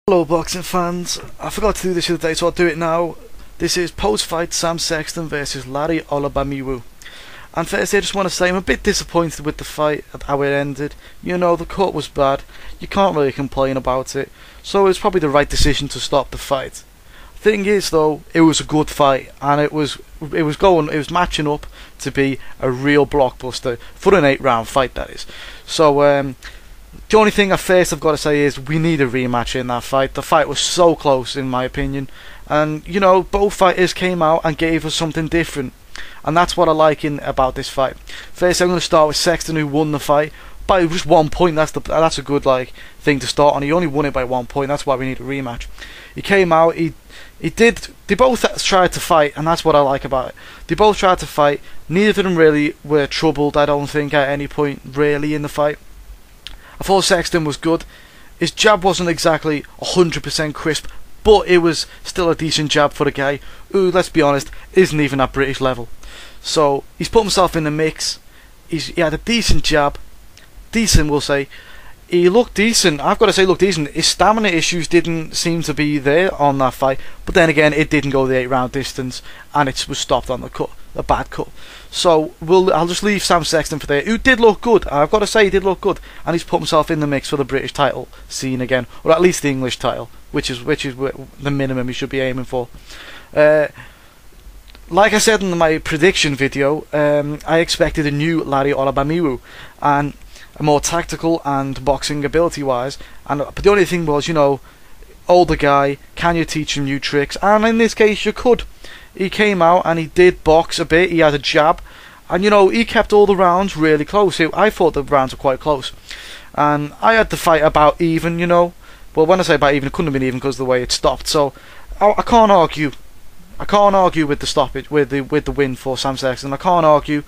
Hello boxing fans, I forgot to do this the other day so I'll do it now. This is post-fight Sam Sexton versus Larry Olubamiwo. And first I just want to say I'm a bit disappointed with the fight and how it ended. You know, the cut was bad, you can't really complain about it, so it was probably the right decision to stop the fight. Thing is though, it was a good fight and it was matching up to be a real blockbuster for an 8-round fight, that is. So the only thing I've got to say is we need a rematch in that fight. The fight was so close in my opinion, and you know, both fighters came out and gave us something different, and that's what I like about this fight. First I'm going to start with Sexton, who won the fight by just 1 point. That's a good thing to start on. He only won it by 1 point. That's why we need a rematch. He came out, they both tried to fight, and that's what I like about it. They both tried to fight. Neither of them really were troubled, I don't think, at any point really in the fight. I thought Sexton was good. His jab wasn't exactly 100% crisp, but it was still a decent jab for a guy who, let's be honest, isn't even at British level. So he's put himself in the mix. He had a decent jab. Decent, we'll say. He looked decent. I've got to say, looked decent. His stamina issues didn't seem to be there on that fight, but then again, it didn't go the 8-round distance, and it was stopped on the cut, a bad cut. So I'll just leave Sam Sexton for there, who did look good. I've got to say, he did look good, and he's put himself in the mix for the British title scene again, or at least the English title, which is the minimum he should be aiming for. Like I said in my prediction video, I expected a new Larry Olubamiwo, and more tactical and boxing ability wise, but the only thing was, you know, older guy, can you teach him new tricks? And in this case you could. He came out and he did box a bit, he had a jab, and you know, he kept all the rounds really close. I thought the rounds were quite close, and I had the fight about even, you know. Well, when I say about even, it couldn't have been even because of the way it stopped, so I can't argue. I can't argue with the stoppage, with the win for Sam Sexton. I can't argue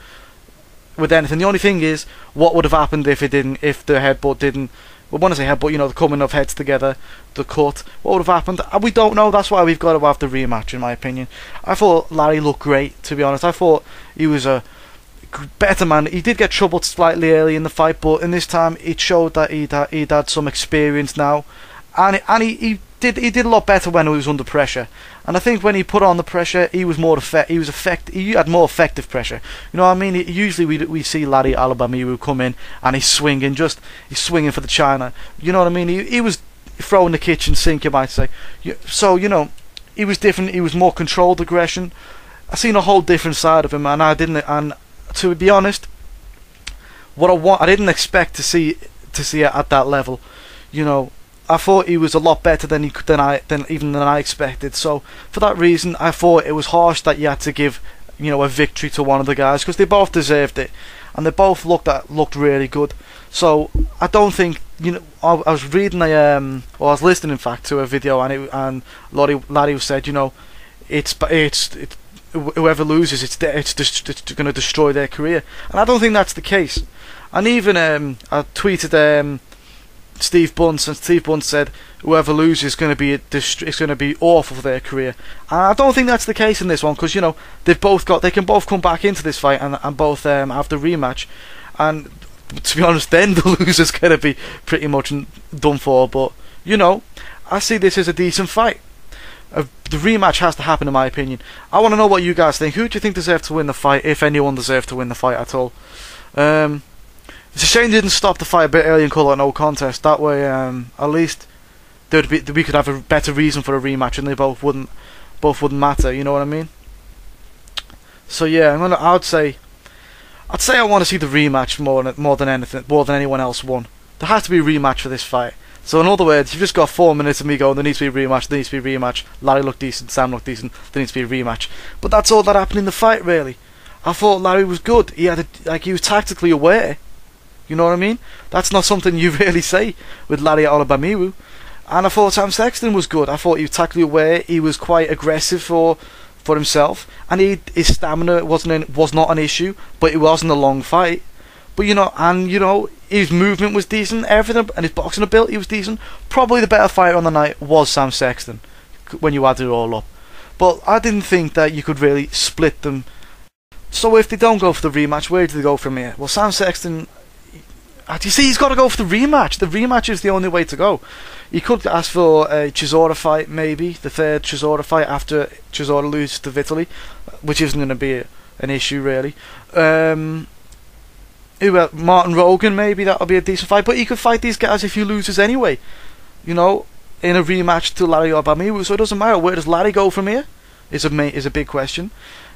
with anything. The only thing is, what would have happened if the headbutt didn't, well, when I say headbutt, you know, the coming of heads together, the cut, what would have happened? We don't know. That's why we've got to have the rematch, in my opinion. I thought Larry looked great, to be honest. I thought he was a better man. He did get troubled slightly early in the fight, but in this time it showed that he'd had some experience now, and he did a lot better when he was under pressure. And I think when he put on the pressure, he was more he had more effective pressure. You know what I mean? Usually we see Larry Olubamiwo come in and he's swinging for the China. You know what I mean? He was throwing the kitchen sink, you might say. So, you know, he was different. He was more controlled aggression. I seen a whole different side of him, and and to be honest, I didn't expect to see it at that level. You know, I thought he was a lot better than I expected. So for that reason, I thought it was harsh that you had to give, you know, a victory to one of the guys, because they both deserved it, and they both looked really good. So I don't think, you know, I was reading I was listening in fact to a video, and Larry said, you know, it's whoever loses, it's going to destroy their career, and I don't think that's the case. And even I tweeted Steve Bunce, and Steve Bunce said whoever loses is going to be awful for their career. And I don't think that's the case in this one, because, you know, they can both come back into this fight and both have the rematch, and to be honest, then the loser's going to be pretty much done for. But you know, I see this as a decent fight. The rematch has to happen, in my opinion. I want to know what you guys think. Who do you think deserved to win the fight, if anyone deserved to win the fight at all? It's a shame they didn't stop the fight a bit early and call it no contest. That way, at least we could have a better reason for a rematch, and they both wouldn't matter. You know what I mean? So yeah, I'd say I want to see the rematch more than anything, more than anyone else won. There has to be a rematch for this fight. So in other words, you've just got 4 minutes of me going, there needs to be a rematch, there needs to be a rematch. Larry looked decent, Sam looked decent, there needs to be a rematch. But that's all that happened in the fight, really. I thought Larry was good. He was tactically aware. You know what I mean? That's not something you really say with Larry Olubamiwo. And I thought Sam Sexton was good. I thought he was tactically aware. He was quite aggressive for himself, and his stamina was not an issue, but it wasn't a long fight. But you know, his movement was decent, everything, and his boxing ability was decent. Probably the better fighter on the night was Sam Sexton, when you add it all up. But I didn't think that you could really split them. So if they don't go for the rematch, where do they go from here? Well, Sam Sexton, you see, he's got to go for the rematch. The rematch is the only way to go. He could ask for a Chisora fight, maybe the third Chisora fight after Chisora loses to Vitaly, which isn't going to be an issue really. Martin Rogan, maybe that'll be a decent fight, but he could fight these guys if he loses anyway, you know, in a rematch to Larry Olubamiwo. So it doesn't matter. Where does Larry go from here? Is a big question.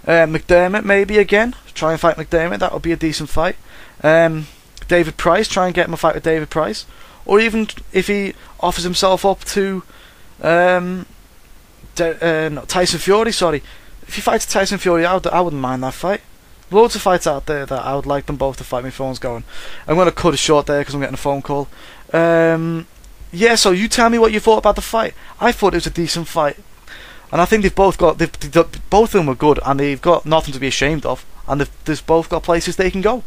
McDermott, maybe again, try and fight McDermott. That would be a decent fight. David Price, try and get him a fight with David Price, or even if he offers himself up to Tyson Fury. Sorry, if he fights Tyson Fury, I wouldn't mind that fight. Loads of fights out there that I would like them both to fight. My phone's going. I'm going to cut it short there because I'm getting a phone call. Yeah, so you tell me what you thought about the fight. I thought it was a decent fight, and I think both of them were good, and they've got nothing to be ashamed of, and they've both got places they can go.